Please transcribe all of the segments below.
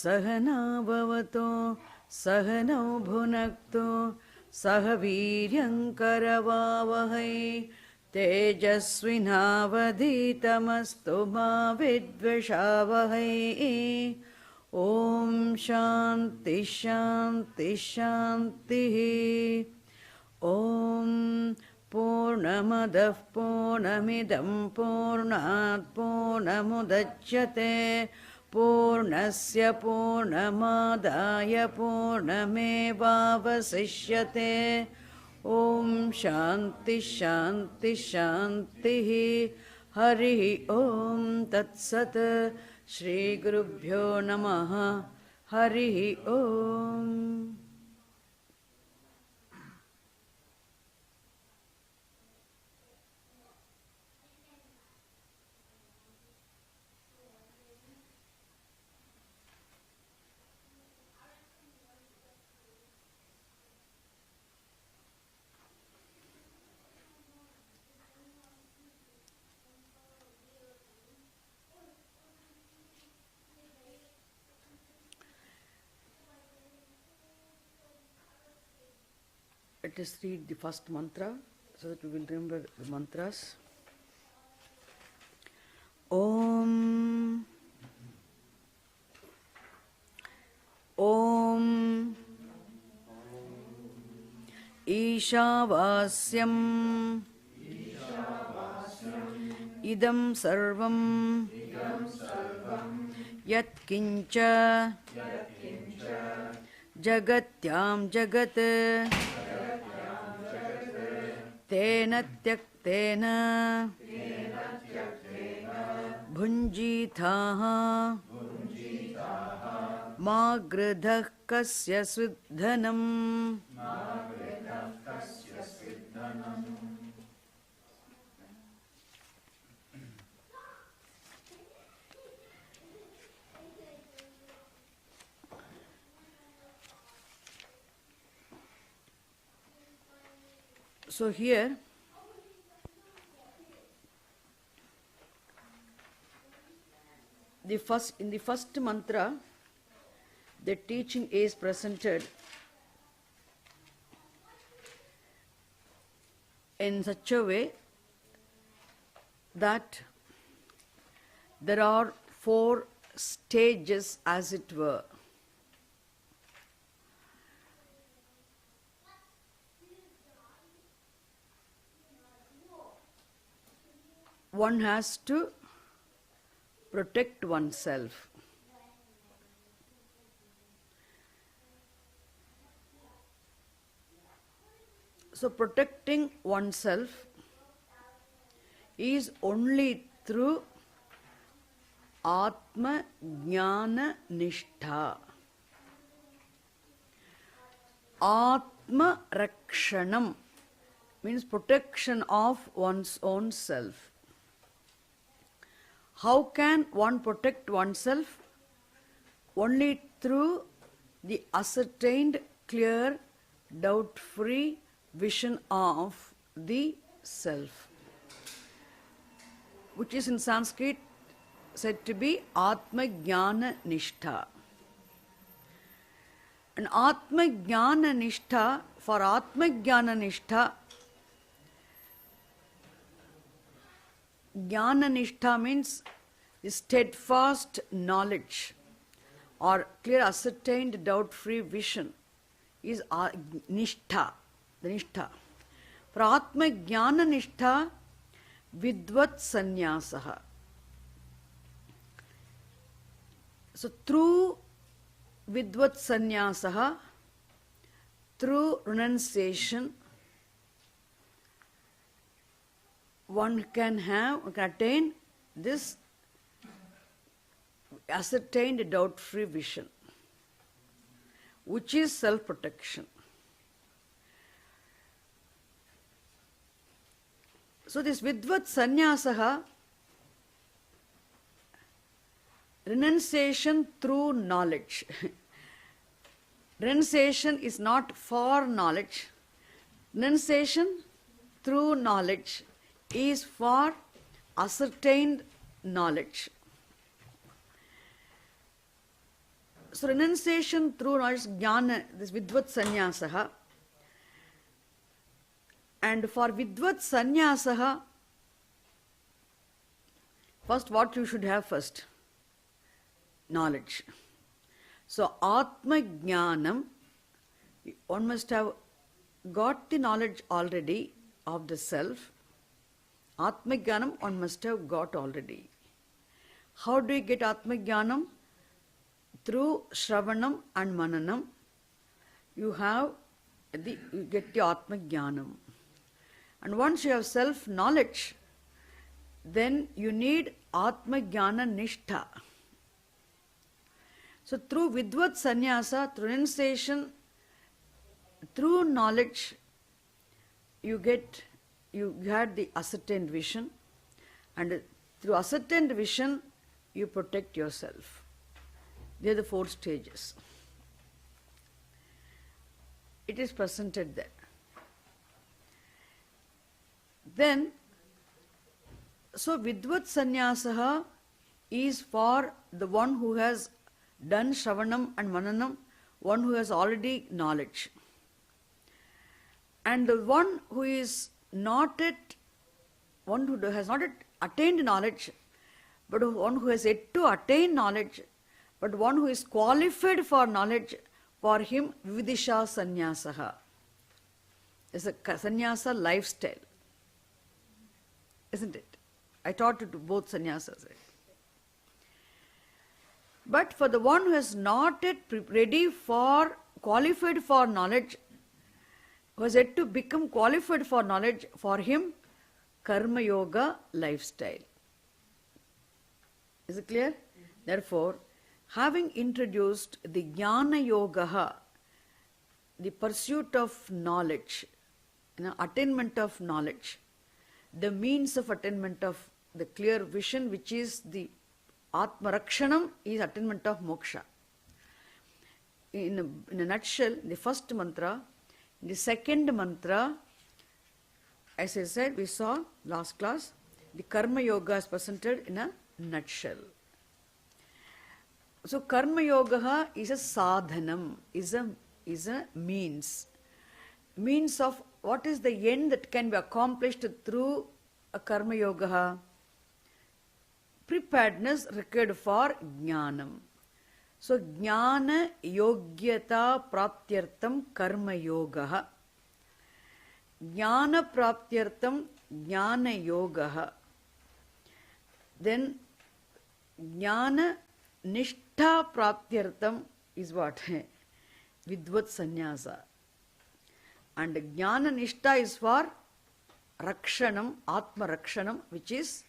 सहना भवतो सहनौ भुनक्तु सह वीर्यङ्करवावहै तेजस्विनावधीतमस्तु मा विद्विषावहै। ॐ शान्ति शान्ति शान्तिः। ॐ पूर्णमदः पूर्णमिदं पूर्णात् पूर्णमुदच्यते पूर्णस्य पूर्णमादाय पूर्णमेवावशिष्यते। ॐ शान्ति शान्ति शान्तिः। हरिः ॐ तत्सत्। श्रीगुरुभ्यो नमः। हरिः ॐ। Let us read the first mantra so that we will remember the mantras. Om. Om. Ishavasyam. Idam sarvam. Yat kincha. Jagatyam jagat. Tena tyaktena bhunjithaha magridhah kasya svidhanam. So here in the first mantra, the teaching is presented in such a way that there are 4 stages, as it were. One has to protect oneself. So protecting oneself is only through Atma Jnana Nishtha. Atma Rakshanam means protection of one's own self. How can one protect oneself? Only through the ascertained, clear, doubt-free vision of the self, which is in Sanskrit said to be Atma Jnana Nishtha. And Atma Jnana Nishtha, for Atma Jnana Nishtha, Jnana Nishtha means the steadfast knowledge or clear ascertained doubt-free vision is Nishtha, the Nishtha. For Atma Jnana Nishtha, Vidvat Sanyasaha. So through Vidvat Sanyasaha, through renunciation, one can attain this ascertained doubt-free vision, which is self-protection. So this Vidvat Sanyasaha, renunciation through knowledge. Renunciation is not for knowledge. Renunciation through knowledge is for ascertained knowledge. So renunciation through knowledge, jnana, this vidvat sannyasah. And for vidvat sannyasah, first what you should have first? Knowledge. So Atma Jnanam, one must have got the knowledge already of the self. Atma Jnanam one must have got already. How do you get Atma Jnanam? Through Shravanam and Mananam, you get the Atma Jnanam. And once you have self-knowledge, then you need Atma Jnana Nishtha. So through Vidvat Sannyasa, through renunciation, through knowledge, you had the ascertained vision, and through ascertained vision, you protect yourself. They are the 4 stages. It is presented there. Then, so Vidvat Sannyasah is for the one who has done Shravanam and Mananam, one who has already knowledge. And the one who is not yet, one who has not yet attained knowledge, but one who has yet to attain knowledge, but one who is qualified for knowledge, for him Vividisha Sannyasah is a sannyasa lifestyle. Isn't it? I taught it to both sannyasas. Right? But for the one who is not yet qualified for knowledge, who has yet to become qualified for knowledge, for him, Karma Yoga lifestyle. Is it clear? Therefore, having introduced the Jnana Yoga, the pursuit of knowledge, attainment of knowledge, the means of attainment of the clear vision, which is the Atma Rakshanam, is attainment of moksha. In a nutshell, the first mantra, the second mantra, as I said, we saw last class, the Karma Yoga is presented in a nutshell. So Karma Yoga is a sadhanam, is a means of what is the end that can be accomplished through a Karma Yoga? Preparedness required for Jnanam. So Jnana Yogyata Praptyartam Karma Yoga. Jnana Praptyartam Jnana Yoga. Then Jnana Nishtha Praptyartam is what? Vidvat Sannyasa. And Jnana Nishtha is for Rakshanam, Atma Rakshanam, which is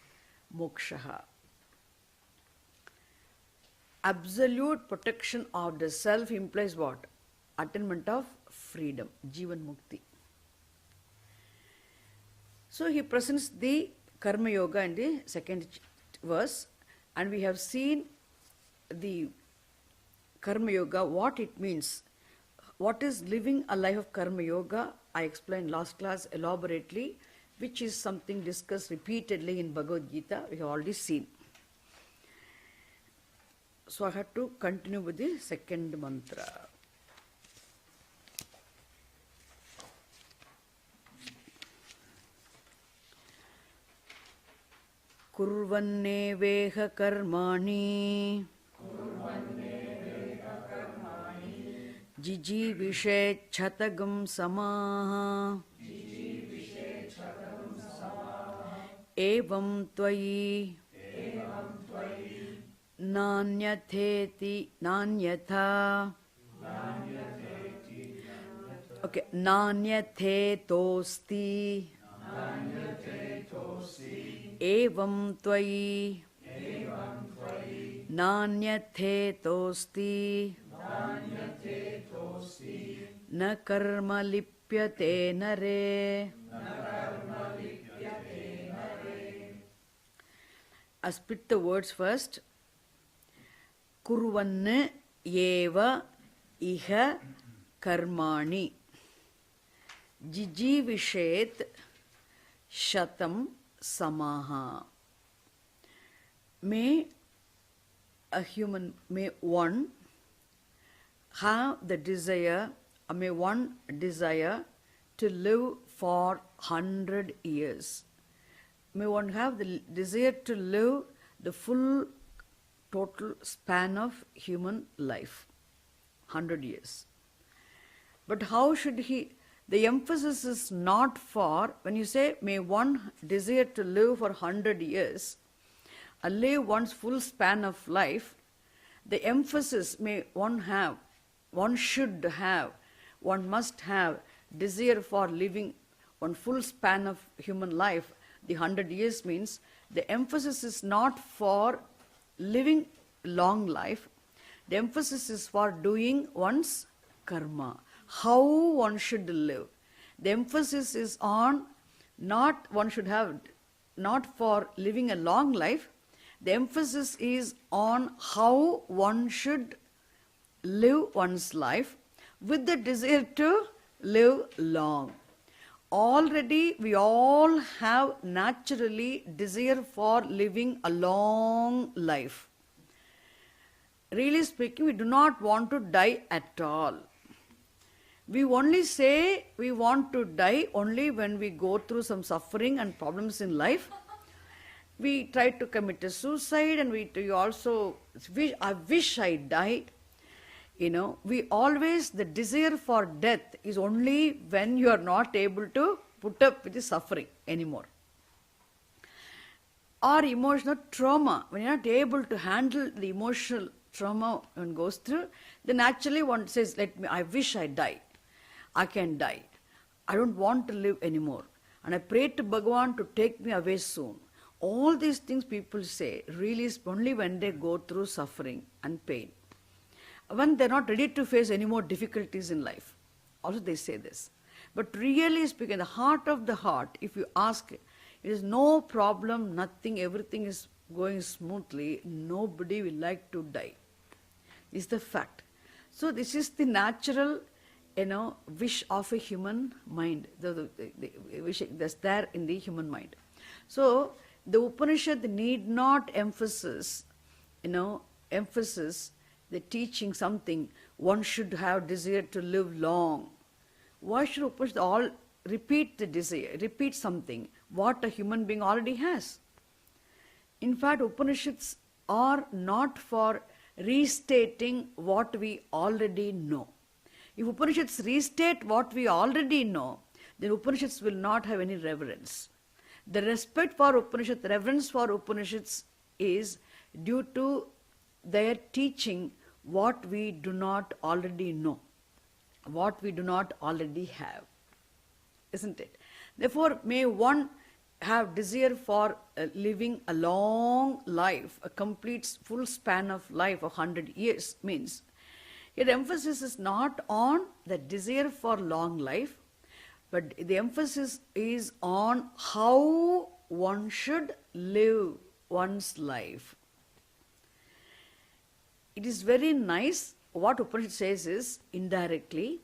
Moksha. Absolute protection of the self implies what? Attainment of freedom, Jivan Mukti. So he presents the Karma Yoga in the second verse, and we have seen the Karma Yoga, what it means. What is living a life of Karma Yoga? I explained last class elaborately, which is something discussed repeatedly in Bhagavad Gita. We have already seen. So I have to continue with the second mantra. Kurvanneveha karmani Jijivishe chatagam samaha Evam tvayi Nanyatheti Nanyatha Okay, Nanyatetosti Evam tvayi Nanyatetosti Na karma lipyate nare. I split the words first. Kurvanne eva iha karmani jijivishet shatam samaha. May one have the desire, may one desire to live for 100 years. May one have the desire to live the full total span of human life, 100 years. But how should he? The emphasis is not for, when you say, may one desire to live for 100 years, live one's full span of life, the emphasis may one have, one should have, one must have desire for living one full span of human life. The 100 years means the emphasis is not for living long life. The emphasis is for doing one's karma, how one should live. The emphasis is on not one should have, not for living a long life. The emphasis is on how one should live one's life with the desire to live long. Already we all have naturally desire for living a long life. Really speaking, we do not want to die at all. We only say we want to die only when we go through some suffering and problems in life. We try to commit a suicide, and we also wish, I wish I died. We always, the desire for death is only when you are not able to put up with the suffering anymore. Or emotional trauma, when you are not able to handle the emotional trauma one goes through, then actually one says, I wish I died. I can die. I don't want to live anymore. And I pray to Bhagavan to take me away soon. All these things people say really is only when they go through suffering and pain. When they're not ready to face any more difficulties in life. Also they say this. But really speaking, the heart of the heart, if you ask, it is no problem, nothing, everything is going smoothly, nobody will like to die. Is the fact. So this is the natural, wish of a human mind. The wish that's there in the human mind. So the Upanishad need not emphasize the teaching something, one should have desire to live long. Why should Upanishad all repeat the desire, repeat something, what a human being already has? In fact, Upanishads are not for restating what we already know. If Upanishads restate what we already know, then Upanishads will not have any reverence. The respect for Upanishads, the reverence for Upanishads is due to their teaching what we do not already know, what we do not already have. Isn't it? Therefore, may one have desire for living a long life, a complete full span of life of 100 years means, your emphasis is not on the desire for long life, but the emphasis is on how one should live one's life. It is very nice, what Upanishad says is indirectly,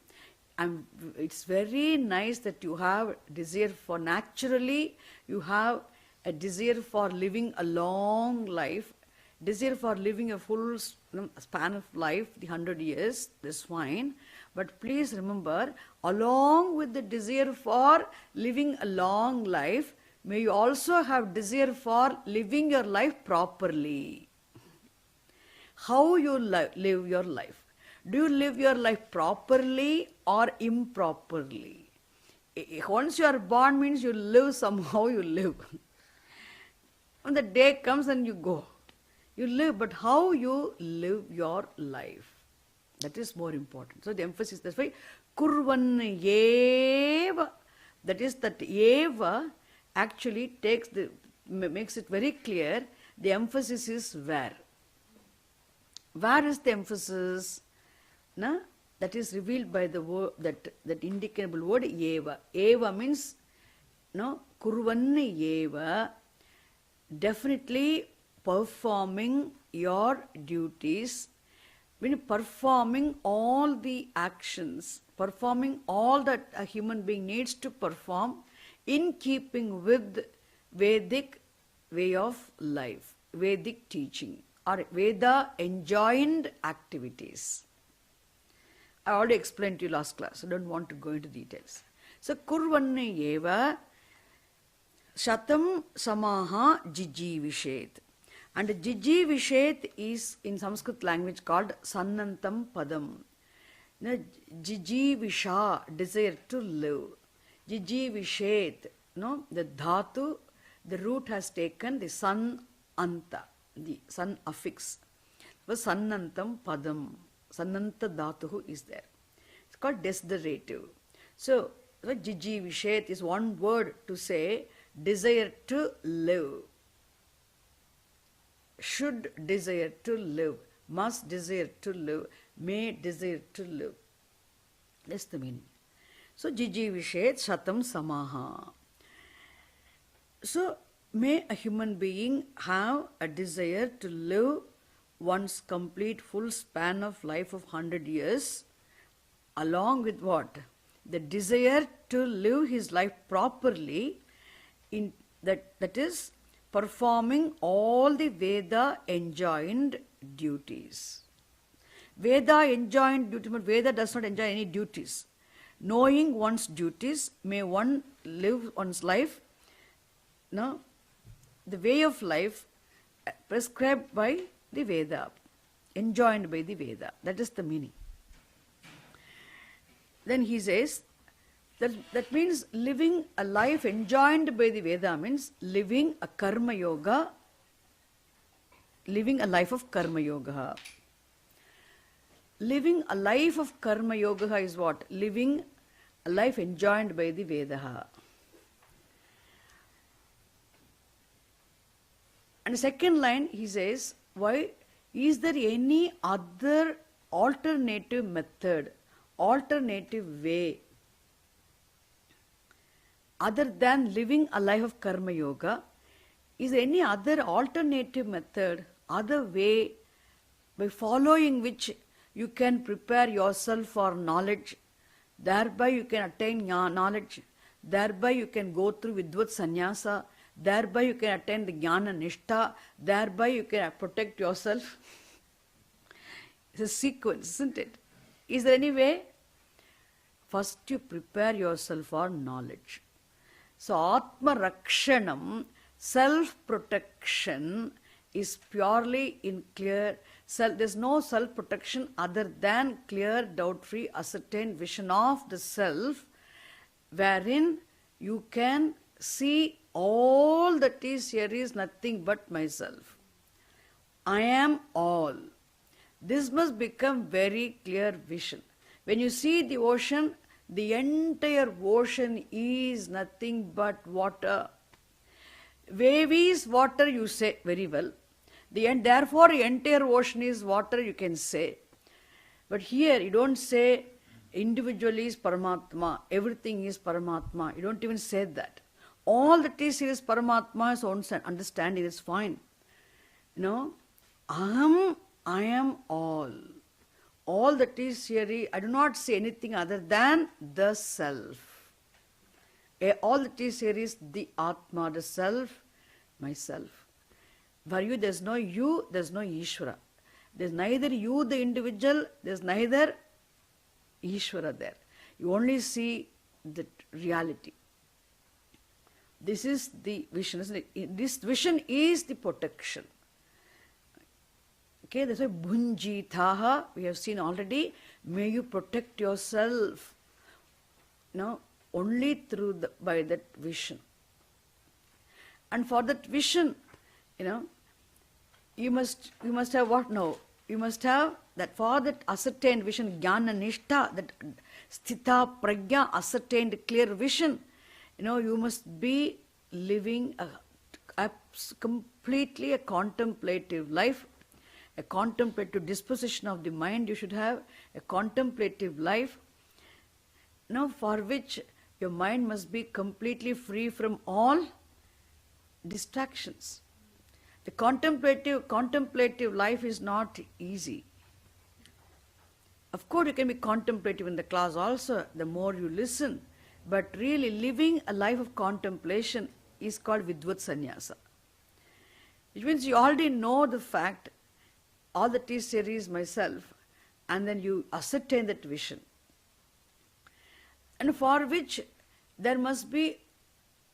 and it's very nice that you have desire for, naturally you have a desire for living a long life, desire for living a full span of life, the 100 years, that's fine. But please remember, along with the desire for living a long life, may you also have desire for living your life properly. How you live your life. Do you live your life properly or improperly? Once you are born means you live somehow, you live. When the day comes and you go, you live, but how you live your life, that is more important. So the emphasis, that's why kurvan eva, that is that eva actually makes it very clear, the emphasis is where. Where is the emphasis? Na? That is revealed by the word, that indicable word eva. Eva means, kurvan eva, definitely performing your duties, when performing all the actions, performing all that a human being needs to perform in keeping with Vedic way of life, Vedic teaching, or Veda enjoined activities. I already explained to you last class. I don't want to go into details. So, kurvanne eva shatam samaha jijivishet. And jijivishet is in Sanskrit language called sannantam padam. Jijivisha, desire to live. Jijivishet, the dhatu, the root has taken the san anta, the sun affix. So, sannantam padam. Sannanta dhatuhu is there. It's called desiderative. So, jijivishet is one word to say desire to live. Should desire to live. Must desire to live. May desire to live. That's the meaning. So, jijivishet shatam samaha. So, may a human being have a desire to live one's complete full span of life of 100 years, along with what? The desire to live his life properly, in that is performing all the Veda enjoined duties. Veda enjoined duties, but Veda does not enjoin any duties. Knowing one's duties, may one live one's life, the way of life prescribed by the Veda, enjoined by the Veda. That is the meaning. Then he says, that means living a life enjoined by the Veda means living a karma yoga, living a life of karma yoga. Living a life of karma yoga is what? Living a life enjoined by the Veda. And the second line he says, why is there any other alternative method, alternative way, other than living a life of karma yoga? Is there any other alternative method, other way, by following which you can prepare yourself for knowledge, thereby you can attain knowledge, thereby you can go through Vidvat Sannyasa, thereby you can attain the Jnana Nishtha, thereby you can protect yourself? It's a sequence, isn't it? Is there any way? First you prepare yourself for knowledge. So Atma Rakshanam, self-protection, is purely in clear self. There's no self-protection other than clear, doubt-free, ascertained vision of the self, wherein you can see all that is here is nothing but myself. I am all. This must become very clear vision. When you see the ocean, the entire ocean is nothing but water. Wave is water, you say very well. Therefore, the entire ocean is water, you can say. But here, you don't say individually is Paramatma, everything is Paramatma. You don't even say that. All that is here is Paramatma's own understanding, is fine. I am all. All that is here, I do not say anything other than the self. All that is here is the Atma, the self, myself. For you, there's no you, there's no Ishvara. There's neither you, the individual, there's neither Ishvara there. You only see the reality. This is the vision, isn't it? This vision is the protection. Okay, that's why Bhunjitaha, we have seen already, may you protect yourself only through by that vision. And for that vision, you must have what now? You must have that for that ascertained vision, Jnana Nishtha, that Sthita Prajna, ascertained clear vision, you must be living completely a contemplative life, a contemplative disposition of the mind. You should have a contemplative life, for which your mind must be completely free from all distractions. The contemplative life is not easy. Of course, you can be contemplative in the class also, the more you listen. But really living a life of contemplation is called Vidvat Sannyasa. Which means you already know the fact, all that is here is myself. and then you ascertain that vision. And for which there must be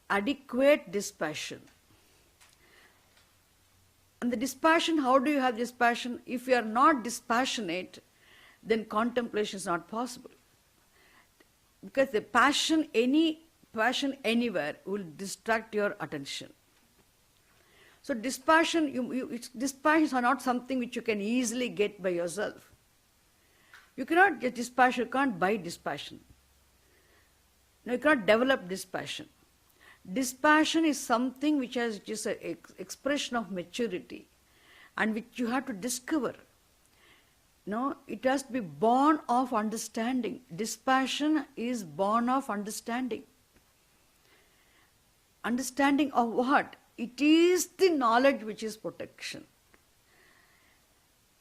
adequate dispassion. And the dispassion, how do you have dispassion? If you are not dispassionate, then contemplation is not possible. Because the passion, any passion anywhere, will distract your attention. So dispassion, dispassions are not something which you can easily get by yourself. You cannot get dispassion, you can't buy dispassion. No, you cannot develop dispassion. Dispassion is something which is just an expression of maturity and which you have to discover. No, it has to be born of understanding. Dispassion is born of understanding. Understanding of what? It is the knowledge which is protection.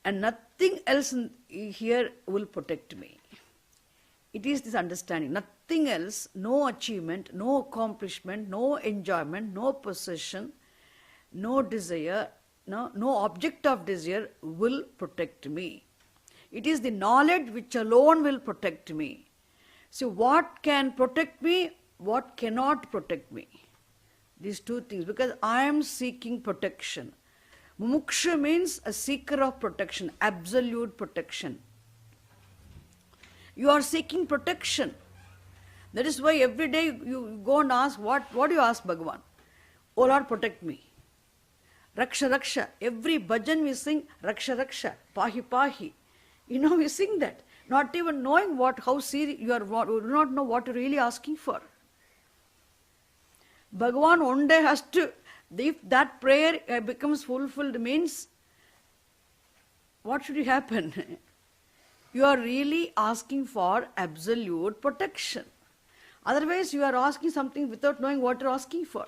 And nothing else here will protect me. It is this understanding. Nothing else, no achievement, no accomplishment, no enjoyment, no possession, no desire, no object of desire will protect me. It is the knowledge which alone will protect me. So what can protect me? What cannot protect me? These two things, because I am seeking protection. Mumuksha means a seeker of protection, absolute protection. You are seeking protection. That is why every day you go and ask, what do you ask Bhagavan? Oh Lord, protect me. Raksha, Raksha. Every bhajan we sing, Raksha, Raksha, Pahi, Pahi. We sing that. Not even knowing how serious you are, you do not know what you are really asking for. Bhagavan one day has to, if that prayer becomes fulfilled, means what should happen? You are really asking for absolute protection. Otherwise, you are asking something without knowing what you are asking for.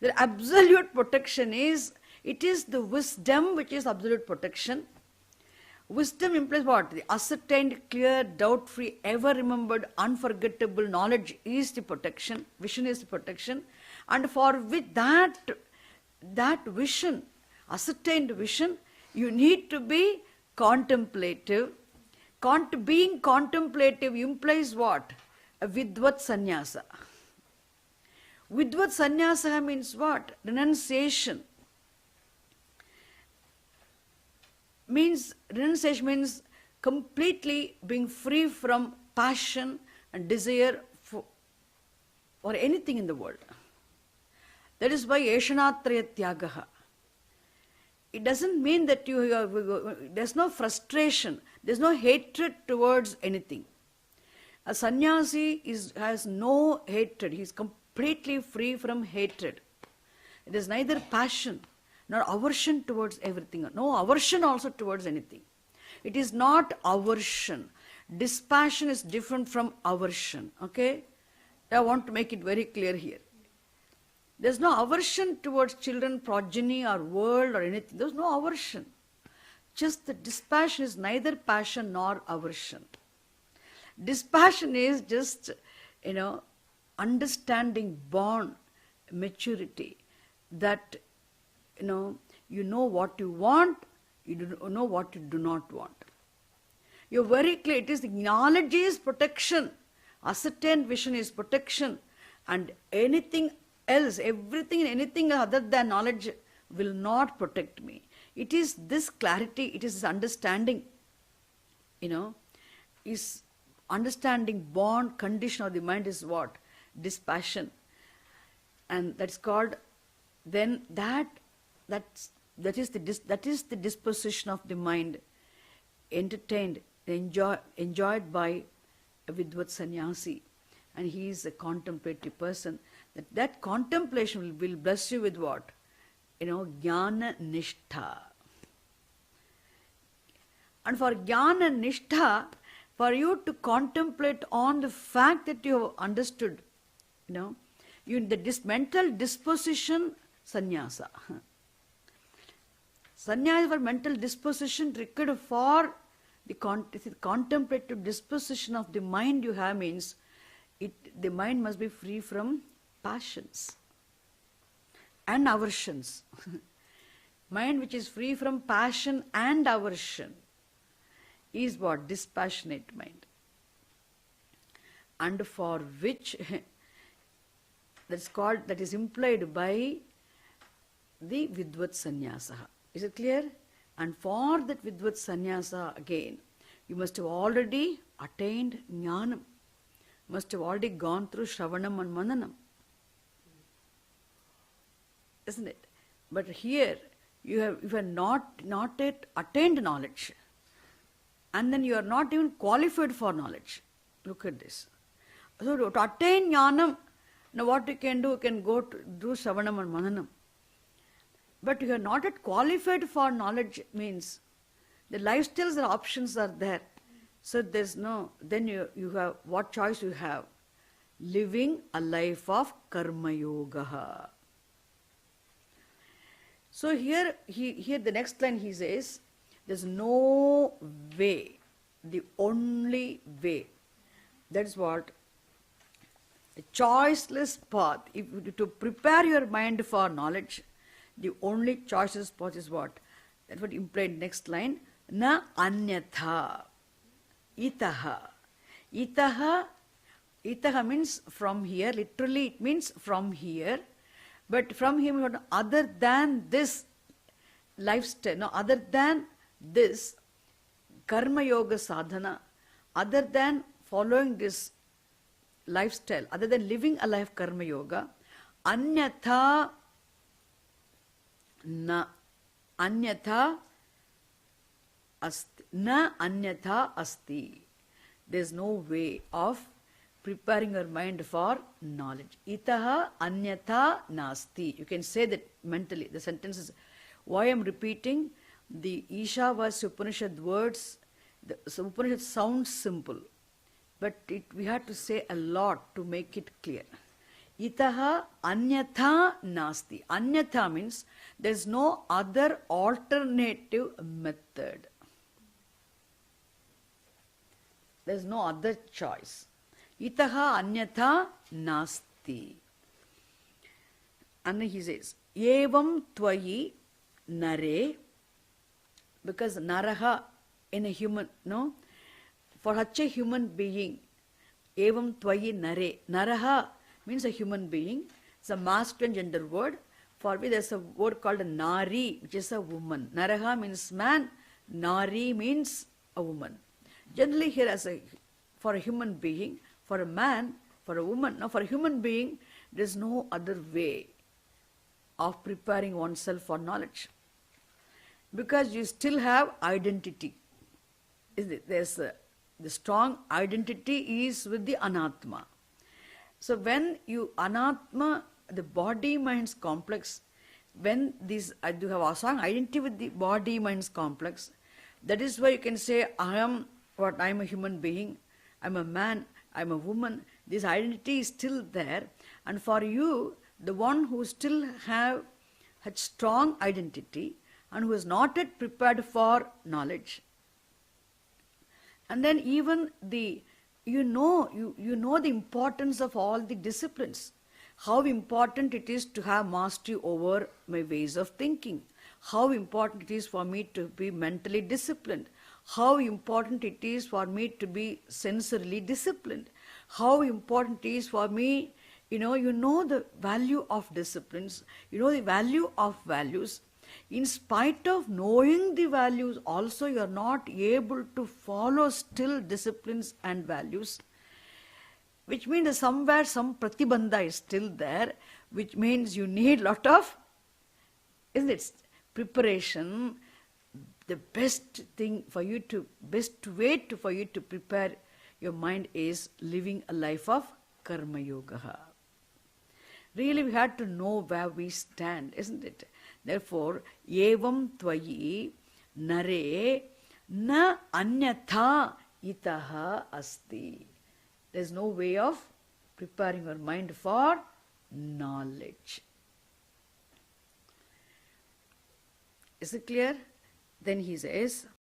The absolute protection is, it is the wisdom which is absolute protection. Wisdom implies what? The ascertained, clear, doubt-free, ever-remembered, unforgettable knowledge is the protection. Vision is the protection. And for which that vision, ascertained vision, you need to be contemplative. Being contemplative implies what? A vidvat sannyasa. Vidvat sannyasa means what? Renunciation. Renunciation means completely being free from passion and desire for anything in the world. That is why Eshanatraya Tyagaha. It doesn't mean that there's no frustration, there's no hatred towards anything. A sannyasi has no hatred, he's completely free from hatred. It is neither passion nor aversion towards everything, no aversion also towards anything. It is not aversion. Dispassion is different from aversion, okay? I want to make it very clear here. There's no aversion towards children, progeny or world or anything. There's no aversion. Just the dispassion is neither passion nor aversion. Dispassion is just, understanding, born maturity, that you know what you want, you know what you do not want. You're very clear. It is the knowledge is protection. Ascertained vision is protection. And anything else, everything and anything other than knowledge will not protect me. It is this clarity, it is this understanding, is understanding born condition of the mind is what? Dispassion. And that's called, then that is the disposition of the mind, entertained, enjoyed by a Vidvat sannyasi. And he is a contemplative person. That contemplation will bless you with what? Jnana Nishtha. And for Jnana Nishtha, for you to contemplate on the fact that you have understood, this mental disposition, sannyasa. Sannyasa for mental disposition required for the contemplative disposition of the mind you have means the mind must be free from passions and aversions. Mind which is free from passion and aversion is what? Dispassionate mind. And for which that is implied by the Vidvat Sannyasa. Is it clear? And for that Vidvat Sannyasa again, you must have already attained Jnanam. Must have already gone through Shravanam and Mananam. Isn't it? But here, you have not yet attained knowledge. And then you are not even qualified for knowledge. Look at this. So to attain Jnanam, now what you can do, you can go to do Shravanam and Mananam. But you are not yet qualified for knowledge means the lifestyles or options are there. So there's no, then you have, what choice you have? Living a life of Karma Yoga. So here the next line he says, there's no way, the only way. That's what, the choiceless path. To prepare your mind for knowledge, the only choiceless path is what? That's what implied next line. Na anyatha. Itaha. Itaha means from here. Literally it means from here. But from here, other than this lifestyle, no, other than this Karma Yoga sadhana, other than following this lifestyle, other than living a life Karma Yoga, anyatha na anyatha asti. Na anyatha asti. There is no way of preparing your mind for knowledge. Itaha anyatha nasti. You can say that mentally. The sentence is, why I am repeating the Ishavasya Upanishad words. The Upanishad sounds simple, but we have to say a lot to make it clear. Itaha anyatha nasti. Anyatha means there is no other alternative method. There is no other choice. Itaha anyatha nasti. And he says, Evam tvayi nare, because naraha in a human, no? For such a human being, evam tvayi nare. Naraha means a human being. It's a masculine gender word. For which there's a word called a nari, which is a woman. Naraha means man, nari means a woman. Generally here for a human being, for a man, for a woman, no, for a human being, there is no other way of preparing oneself for knowledge. Because you still have identity. The strong identity is with the anatma. So when you anatma, the body-mind's complex, when these, you have a strong identity with the body-mind's complex, that is why you can say, I am a human being, I'm a man, I'm a woman. This identity is still there. And for you, the one who still have a strong identity and who is not yet prepared for knowledge. And then even you know the importance of all the disciplines. How important it is to have mastery over my ways of thinking. How important it is for me to be mentally disciplined. How important it is for me to be sensorily disciplined. How important it is for me, you know the value of disciplines, you know the value of values. In spite of knowing the values, also you are not able to follow still disciplines and values, which means that somewhere some pratibandha is still there, which means you need lot of, isn't it, preparation. The best way for you to prepare your mind is living a life of Karma Yoga. Really, we have to know where we stand, isn't it? Therefore, evam tvayi nare na anyatha itaha asti. There is no way of preparing your mind for knowledge. Is it clear? Then he says,